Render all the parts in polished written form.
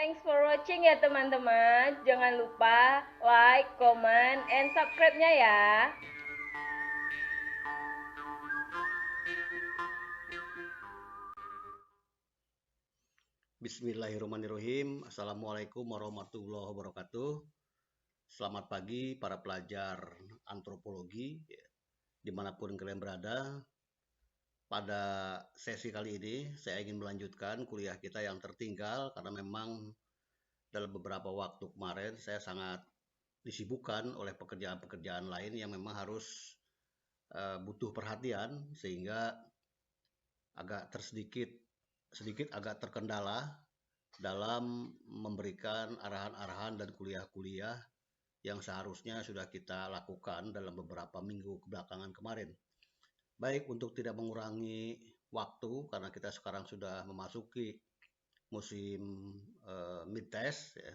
Thanks for watching ya teman-teman. Jangan lupa like, comment, and subscribe-nya ya. Bismillahirrahmanirrahim. Assalamualaikum warahmatullahi wabarakatuh. Selamat pagi para pelajar antropologi, dimanapun kalian berada. Pada sesi kali ini, saya ingin melanjutkan kuliah kita yang tertinggal karena memang dalam beberapa waktu kemarin saya sangat disibukkan oleh pekerjaan-pekerjaan lain yang memang harus butuh perhatian sehingga agak sedikit agak terkendala dalam memberikan arahan-arahan dan kuliah-kuliah yang seharusnya sudah kita lakukan dalam beberapa minggu kebelakangan kemarin. Baik, untuk tidak mengurangi waktu karena kita sekarang sudah memasuki musim mid-test, ya,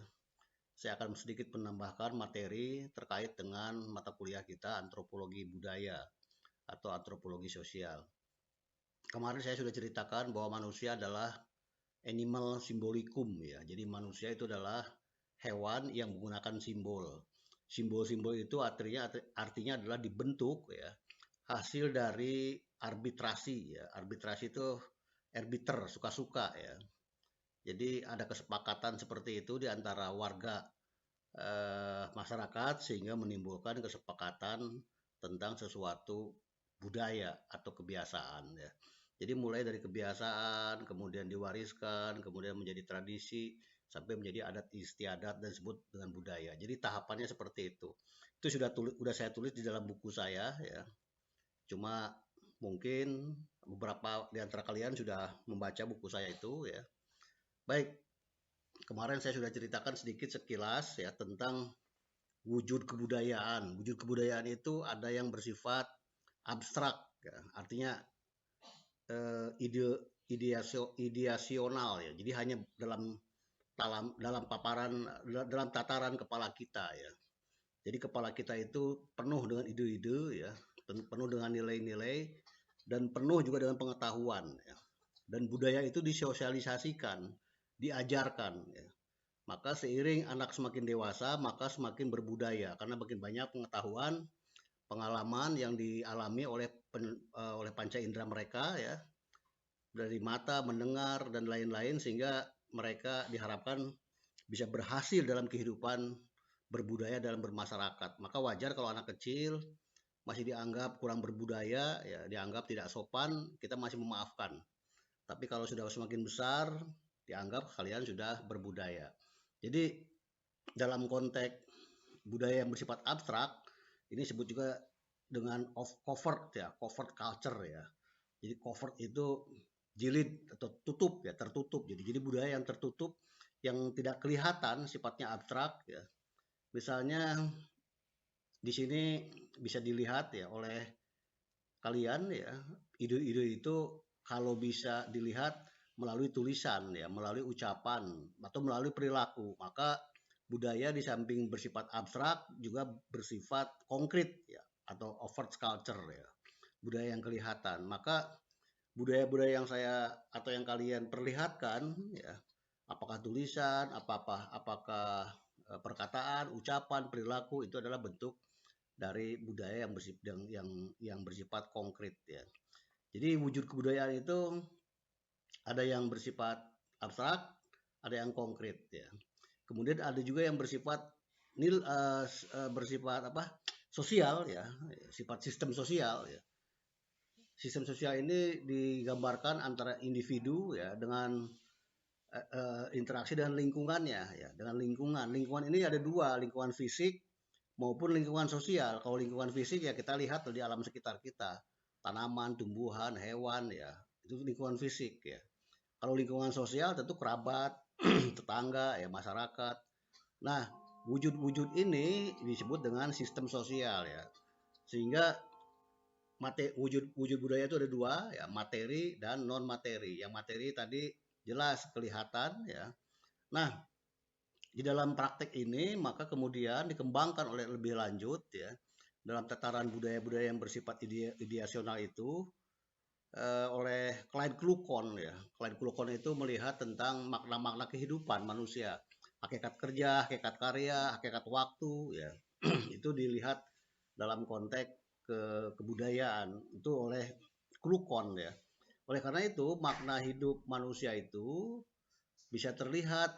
saya akan sedikit menambahkan materi terkait dengan mata kuliah kita antropologi budaya atau antropologi sosial. Kemarin saya sudah ceritakan bahwa manusia adalah animal simbolikum, ya. Jadi manusia itu adalah hewan yang menggunakan simbol. Simbol-simbol itu artinya adalah dibentuk, ya, hasil dari arbitrasi, ya. Arbitrasi itu arbiter, suka-suka, ya. Jadi ada kesepakatan seperti itu di antara warga masyarakat sehingga menimbulkan kesepakatan tentang sesuatu budaya atau kebiasaan, ya. Jadi mulai dari kebiasaan, kemudian diwariskan, kemudian menjadi tradisi, sampai menjadi adat istiadat dan disebut dengan budaya. Jadi tahapannya seperti itu. Itu sudah saya tulis di dalam buku saya, ya. Cuma mungkin beberapa di antara kalian sudah membaca buku saya itu, ya. Baik, kemarin saya sudah ceritakan sedikit sekilas, ya, tentang wujud kebudayaan. Wujud kebudayaan itu ada yang bersifat abstrak, ya. Artinya ideasional, ya. Jadi hanya dalam dalam tataran kepala kita, ya. Jadi kepala kita itu penuh dengan ide-ide, ya, penuh dengan nilai-nilai dan penuh juga dengan pengetahuan, ya. Dan budaya itu disosialisasikan, diajarkan, ya. Maka seiring anak semakin dewasa, maka semakin berbudaya karena makin banyak pengetahuan, pengalaman yang dialami oleh panca indera mereka, ya, dari mata, mendengar dan lain-lain sehingga mereka diharapkan bisa berhasil dalam kehidupan berbudaya dalam bermasyarakat. Maka wajar kalau anak kecil masih dianggap kurang berbudaya, ya, dianggap tidak sopan, kita masih memaafkan. Tapi kalau sudah semakin besar, dianggap kalian sudah berbudaya. Jadi dalam konteks budaya yang bersifat abstrak, ini disebut juga dengan covert, ya, covert culture, ya. Jadi covert itu jilid atau tutup, ya, tertutup. Jadi budaya yang tertutup yang tidak kelihatan sifatnya abstrak, ya. Misalnya di sini bisa dilihat, ya, oleh kalian, ya, ide-ide itu kalau bisa dilihat melalui tulisan, ya, melalui ucapan atau melalui perilaku, maka budaya di samping bersifat abstrak juga bersifat konkret, ya, atau overt culture, ya, budaya yang kelihatan. Maka budaya-budaya yang saya atau yang kalian perlihatkan, ya, apakah tulisan, apakah perkataan, ucapan, perilaku itu adalah bentuk dari budaya yang bersifat konkret, ya. Jadi wujud kebudayaan itu ada yang bersifat abstrak, ada yang konkret, ya. Kemudian ada juga yang bersifat bersifat apa? Sosial, ya, sifat sistem sosial, ya. Sistem sosial ini digambarkan antara individu, ya, dengan interaksi dengan lingkungannya, ya, dengan lingkungan. Lingkungan ini ada dua, lingkungan fisik maupun lingkungan sosial. Kalau lingkungan fisik, ya, kita lihat di alam sekitar kita, tanaman, tumbuhan, hewan, ya, itu lingkungan fisik, ya. Kalau lingkungan sosial tentu kerabat, tetangga, ya, masyarakat. Nah, wujud-wujud ini disebut dengan sistem sosial, ya. Sehingga wujud budaya itu ada dua, ya, materi dan non materi. Yang materi tadi jelas kelihatan, ya. Nah, di dalam praktek ini maka kemudian dikembangkan oleh lebih lanjut, ya, dalam tataran budaya-budaya yang bersifat ideasional itu oleh Klein Klukon ya. Klein Klukon itu melihat tentang makna-makna kehidupan manusia, hakikat kerja, hakikat karya, hakikat waktu ya. Itu dilihat dalam konteks kebudayaan itu oleh Klukon ya. Oleh karena itu makna hidup manusia itu bisa terlihat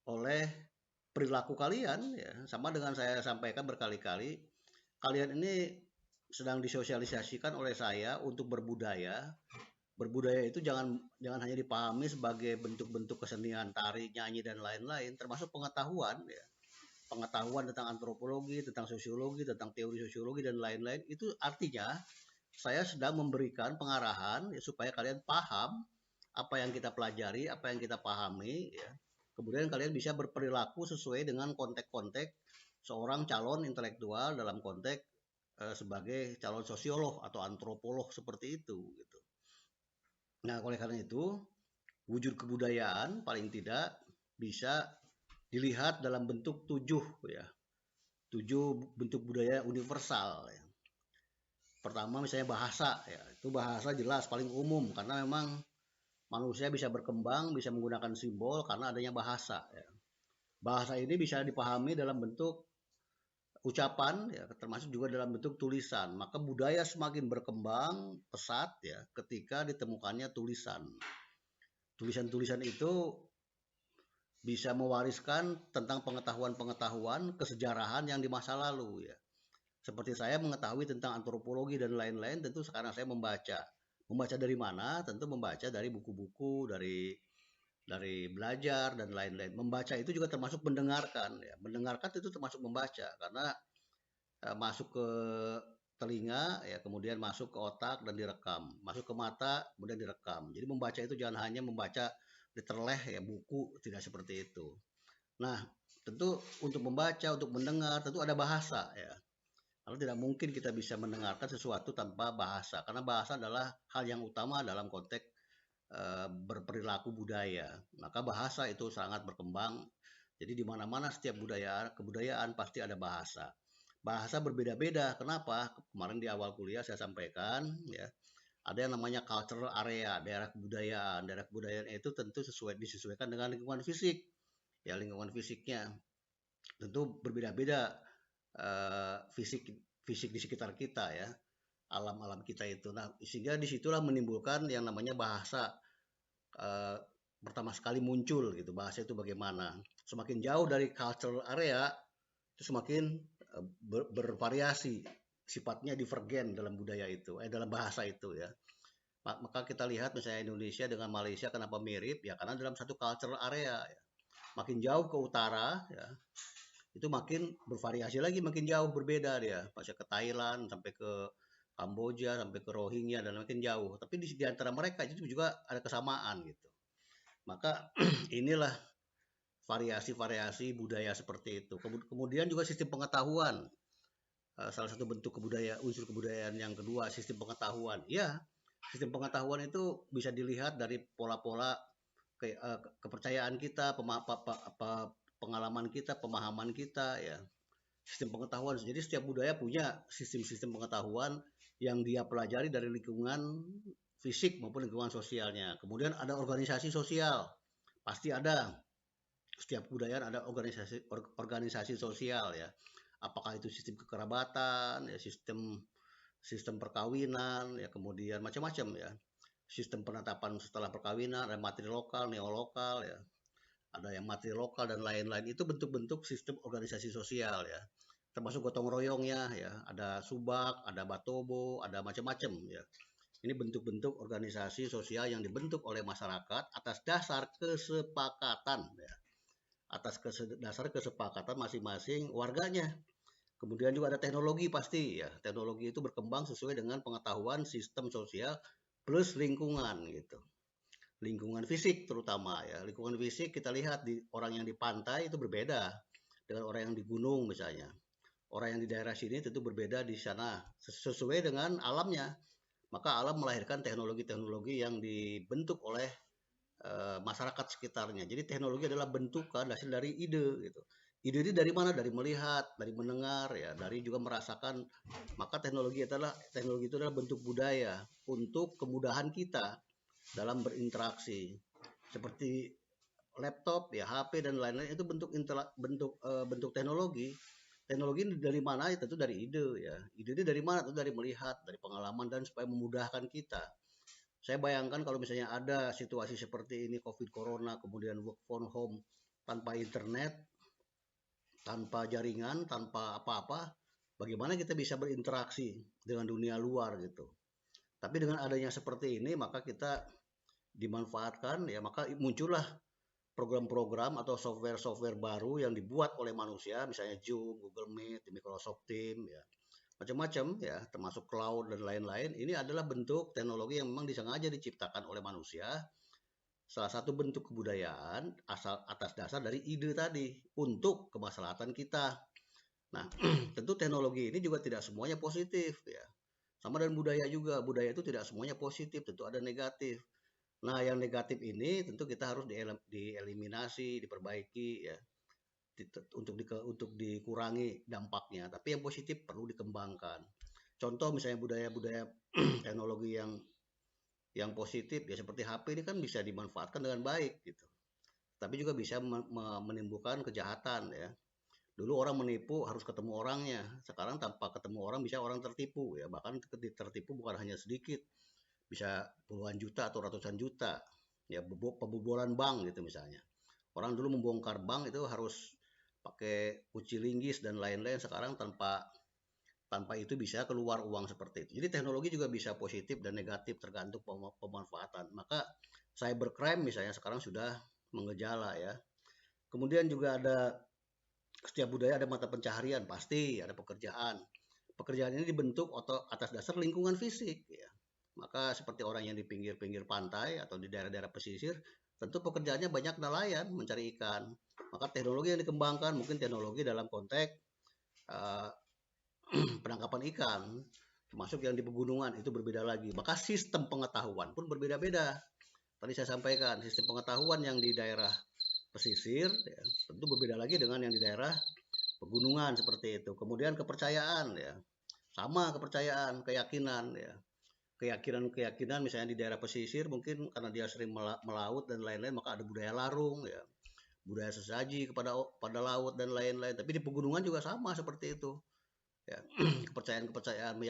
oleh perilaku kalian ya. Sama dengan saya sampaikan berkali-kali, kalian ini sedang disosialisasikan oleh saya untuk berbudaya. Berbudaya itu jangan hanya dipahami sebagai bentuk-bentuk kesenian, tari, nyanyi dan lain-lain, termasuk pengetahuan ya. Pengetahuan tentang antropologi, tentang sosiologi, tentang teori sosiologi dan lain-lain. Itu artinya saya sedang memberikan pengarahan ya, supaya kalian paham apa yang kita pelajari, apa yang kita pahami ya. Kemudian kalian bisa berperilaku sesuai dengan konteks-konteks seorang calon intelektual dalam konteks sebagai calon sosiolog atau antropolog seperti itu gitu. Nah, oleh karena itu, wujud kebudayaan paling tidak bisa dilihat dalam bentuk 7 ya. 7 bentuk budaya universal ya. Pertama misalnya bahasa ya. Itu bahasa jelas paling umum karena memang manusia bisa berkembang, bisa menggunakan simbol karena adanya bahasa ya. Bahasa ini bisa dipahami dalam bentuk ucapan ya, termasuk juga dalam bentuk tulisan. Maka budaya semakin berkembang pesat ya ketika ditemukannya tulisan. Tulisan-tulisan itu bisa mewariskan tentang pengetahuan-pengetahuan kesejarahan yang di masa lalu ya. Seperti saya mengetahui tentang antropologi dan lain-lain, tentu sekarang saya membaca. Membaca dari mana? Tentu membaca dari buku-buku, dari belajar dan lain-lain. Membaca itu juga termasuk mendengarkan ya. Mendengarkan itu termasuk membaca karena masuk ke telinga ya, kemudian masuk ke otak dan direkam, masuk ke mata kemudian direkam. Jadi membaca itu jangan hanya membaca diterleh ya buku, tidak seperti itu. Nah, tentu untuk membaca, untuk mendengar tentu ada bahasa ya. Karena tidak mungkin kita bisa mendengarkan sesuatu tanpa bahasa, karena bahasa adalah hal yang utama dalam konteks berperilaku budaya. Maka bahasa itu sangat berkembang. Jadi di mana-mana setiap kebudayaan pasti ada bahasa. Bahasa berbeda-beda. Kenapa? Kemarin di awal kuliah saya sampaikan ya, ada yang namanya cultural area, daerah kebudayaan. Daerah kebudayaan itu tentu disesuaikan dengan lingkungan fisik. Ya, lingkungan fisiknya tentu berbeda-beda fisik fisik di sekitar kita ya, alam-alam kita itu. Nah, sehingga disitulah menimbulkan yang namanya bahasa pertama sekali muncul gitu. Bahasa itu bagaimana? Semakin jauh dari cultural area, itu semakin bervariasi, sifatnya divergen dalam budaya itu, dalam bahasa itu ya. Maka kita lihat misalnya Indonesia dengan Malaysia kenapa mirip ya, karena dalam satu cultural area ya. Makin jauh ke utara ya, itu makin bervariasi lagi, makin jauh berbeda dia. Masih ke Thailand, sampai ke Kamboja, sampai ke Rohingya dan makin jauh. Tapi di antara mereka itu juga ada kesamaan gitu. Maka inilah variasi-variasi budaya seperti itu. Kemudian juga sistem pengetahuan. Salah satu bentuk unsur kebudayaan yang kedua, sistem pengetahuan. Ya, sistem pengetahuan itu bisa dilihat dari pola-pola kepercayaan kita, pengalaman kita, pemahaman kita ya. Sistem pengetahuan. Jadi setiap budaya punya sistem-sistem pengetahuan yang dia pelajari dari lingkungan fisik maupun lingkungan sosialnya. Kemudian ada organisasi sosial. Pasti ada. Setiap budaya ada organisasi sosial ya. Apakah itu sistem kekerabatan, ya sistem perkawinan, ya kemudian macam-macam ya. Sistem penetapan setelah perkawinan, ada materi lokal, neolokal ya. Ada yang materi lokal dan lain-lain. Itu bentuk-bentuk sistem organisasi sosial ya. Termasuk gotong royongnya ya. Ada subak, ada batobo, ada macam-macam ya. Ini bentuk-bentuk organisasi sosial yang dibentuk oleh masyarakat atas dasar kesepakatan ya. Atas dasar kesepakatan masing-masing warganya. Kemudian juga ada teknologi pasti ya. Teknologi itu berkembang sesuai dengan pengetahuan sistem sosial plus lingkungan gitu. Lingkungan fisik terutama ya. Lingkungan fisik kita lihat di orang yang di pantai itu berbeda dengan orang yang di gunung misalnya. Orang yang di daerah sini tentu berbeda di sana sesuai dengan alamnya. Maka alam melahirkan teknologi-teknologi yang dibentuk oleh masyarakat sekitarnya. Jadi teknologi adalah bentukan hasil dari ide gitu. Ide itu dari mana? Dari melihat, dari mendengar ya, dari juga merasakan. Maka teknologi itu adalah bentuk budaya untuk kemudahan kita dalam berinteraksi. Seperti laptop, ya HP dan lain-lain itu bentuk teknologi. Teknologi ini dari mana? Ya, tentu dari ide ya. Ide itu dari mana? Tentu dari melihat, dari pengalaman dan supaya memudahkan kita. Saya bayangkan kalau misalnya ada situasi seperti ini COVID Corona, kemudian work from home tanpa internet, tanpa jaringan, tanpa apa-apa, bagaimana kita bisa berinteraksi dengan dunia luar gitu. Tapi dengan adanya seperti ini, maka kita dimanfaatkan ya, maka muncullah program-program atau software-software baru yang dibuat oleh manusia, misalnya Zoom, Google Meet, Microsoft Teams, ya, macam-macam ya, termasuk cloud dan lain-lain. Ini adalah bentuk teknologi yang memang disengaja diciptakan oleh manusia. Salah satu bentuk kebudayaan asal atas dasar dari ide tadi untuk kemaslahatan kita. Nah, tentu teknologi ini juga tidak semuanya positif ya. Sama dengan budaya juga, budaya itu tidak semuanya positif, tentu ada negatif. Nah, yang negatif ini tentu kita harus dieliminasi, diperbaiki ya, untuk dikurangi dampaknya. Tapi yang positif perlu dikembangkan. Contoh misalnya budaya-budaya teknologi yang positif ya seperti HP ini kan bisa dimanfaatkan dengan baik gitu. Tapi juga bisa menimbulkan kejahatan ya. Dulu orang menipu harus ketemu orangnya. Sekarang tanpa ketemu orang bisa orang tertipu ya. Bahkan tertipu bukan hanya sedikit, bisa puluhan juta atau ratusan juta. Ya pembobolan bank gitu misalnya. Orang dulu membongkar bank itu harus pakai kunci linggis dan lain-lain. Sekarang tanpa tanpa itu bisa keluar uang seperti itu. Jadi teknologi juga bisa positif dan negatif tergantung pemanfaatan. Maka cybercrime misalnya sekarang sudah mengejala ya. Kemudian juga ada setiap budaya ada mata pencaharian, pasti ada pekerjaan. Pekerjaan ini dibentuk atau atas dasar lingkungan fisik ya. Maka seperti orang yang di pinggir-pinggir pantai atau di daerah-daerah pesisir, tentu pekerjaannya banyak nelayan mencari ikan. Maka teknologi yang dikembangkan mungkin teknologi dalam konteks uh, penangkapan ikan, termasuk yang di pegunungan itu berbeda lagi. Maka sistem pengetahuan pun berbeda-beda. Tadi saya sampaikan sistem pengetahuan yang di daerah pesisir ya, tentu berbeda lagi dengan yang di daerah pegunungan seperti itu. Kemudian kepercayaan ya, sama kepercayaan, keyakinan ya. Keyakinan misalnya di daerah pesisir mungkin karena dia sering melaut dan lain-lain maka ada budaya larung ya, budaya sesaji pada laut dan lain-lain. Tapi di pegunungan juga sama seperti itu. Ya, kepercayaan-kepercayaan,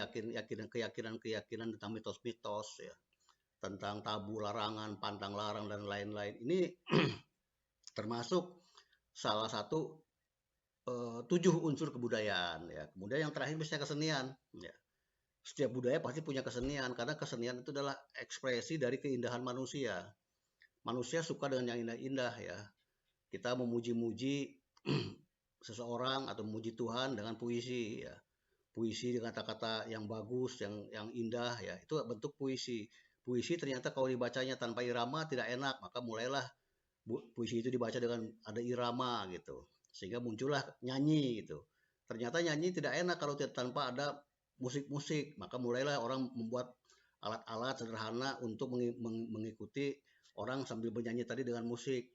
keyakinan-keyakinan tentang mitos-mitos ya, tentang tabu larangan, pantang larang dan lain-lain. Ini termasuk salah satu 7 unsur kebudayaan ya. Kemudian yang terakhir misalnya kesenian ya. Setiap budaya pasti punya kesenian karena kesenian itu adalah ekspresi dari keindahan manusia. Manusia suka dengan yang indah-indah ya. Kita memuji-muji seseorang atau memuji Tuhan dengan puisi ya. Puisi dengan kata-kata yang bagus, yang indah ya. Itu bentuk puisi. Puisi ternyata kalau dibacanya tanpa irama tidak enak, maka mulailah puisi itu dibaca dengan ada irama gitu. Sehingga muncullah nyanyi gitu. Ternyata nyanyi tidak enak kalau tanpa ada musik-musik, maka mulailah orang membuat alat-alat sederhana untuk mengikuti orang sambil bernyanyi tadi dengan musik.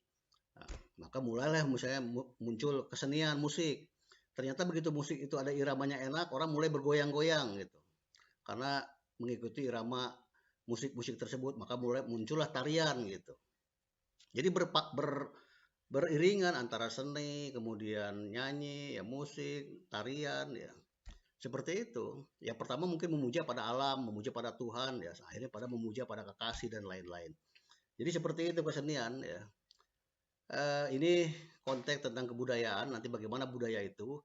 Nah, maka mulailah misalnya muncul kesenian musik. Ternyata begitu musik itu ada iramanya enak, orang mulai bergoyang-goyang gitu. Karena mengikuti irama musik-musik tersebut, maka mulai muncullah tarian gitu. Jadi beriringan antara seni, kemudian nyanyi, ya musik, tarian, ya seperti itu. Yang pertama mungkin memuja pada alam, memuja pada Tuhan, ya akhirnya pada memuja pada kekasih dan lain-lain. Jadi seperti itu kesenian, ya. Ini konteks tentang kebudayaan. Nanti bagaimana budaya itu.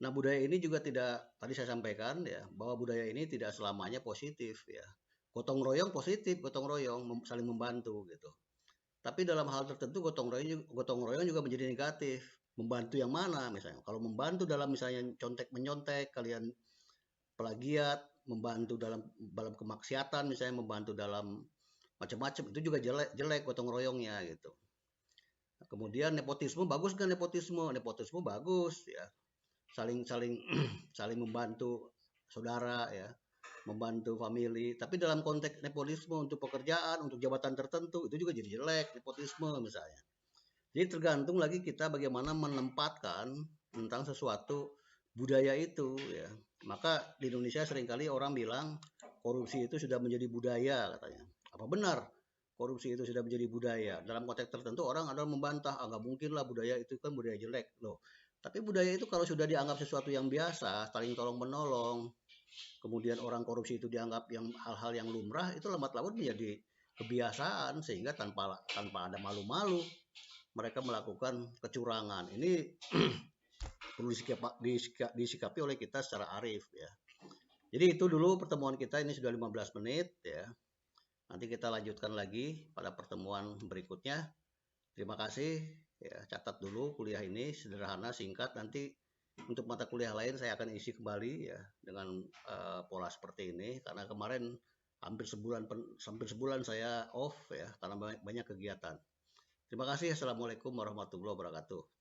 Nah budaya ini juga tidak, tadi saya sampaikan ya, bahwa budaya ini tidak selamanya positif, ya. Gotong royong positif, gotong royong saling membantu gitu. Tapi dalam hal tertentu gotong royong juga menjadi negatif. Membantu yang mana misalnya? Kalau membantu dalam misalnya contek menyontek, kalian plagiat, membantu dalam kemaksiatan misalnya, membantu dalam macam-macam, itu juga jelek gotong royongnya gitu. Kemudian nepotisme, bagus kan nepotisme? Nepotisme bagus ya. Saling saling membantu saudara ya, membantu family. Tapi dalam konteks nepotisme untuk pekerjaan, untuk jabatan tertentu itu juga jadi jelek nepotisme misalnya. Jadi tergantung lagi kita bagaimana menempatkan tentang sesuatu budaya itu ya. Maka di Indonesia seringkali orang bilang korupsi itu sudah menjadi budaya katanya. Apa benar korupsi itu sudah menjadi budaya? Dalam konteks tertentu orang ada membantah, ah nggak mungkin lah budaya itu kan budaya jelek loh. Tapi budaya itu kalau sudah dianggap sesuatu yang biasa, saling tolong menolong, kemudian orang korupsi itu dianggap yang hal-hal yang lumrah, itu lambat laun menjadi kebiasaan sehingga tanpa tanpa ada malu-malu mereka melakukan kecurangan. Ini perlu disikapi oleh kita secara arif ya. Jadi itu dulu pertemuan kita, ini sudah 15 menit ya. Nanti kita lanjutkan lagi pada pertemuan berikutnya. Terima kasih ya, catat dulu kuliah ini sederhana, singkat. Nanti untuk mata kuliah lain saya akan isi kembali ya dengan pola seperti ini karena kemarin hampir sebulan saya off ya karena banyak kegiatan. Terima kasih. Assalamualaikum warahmatullahi wabarakatuh.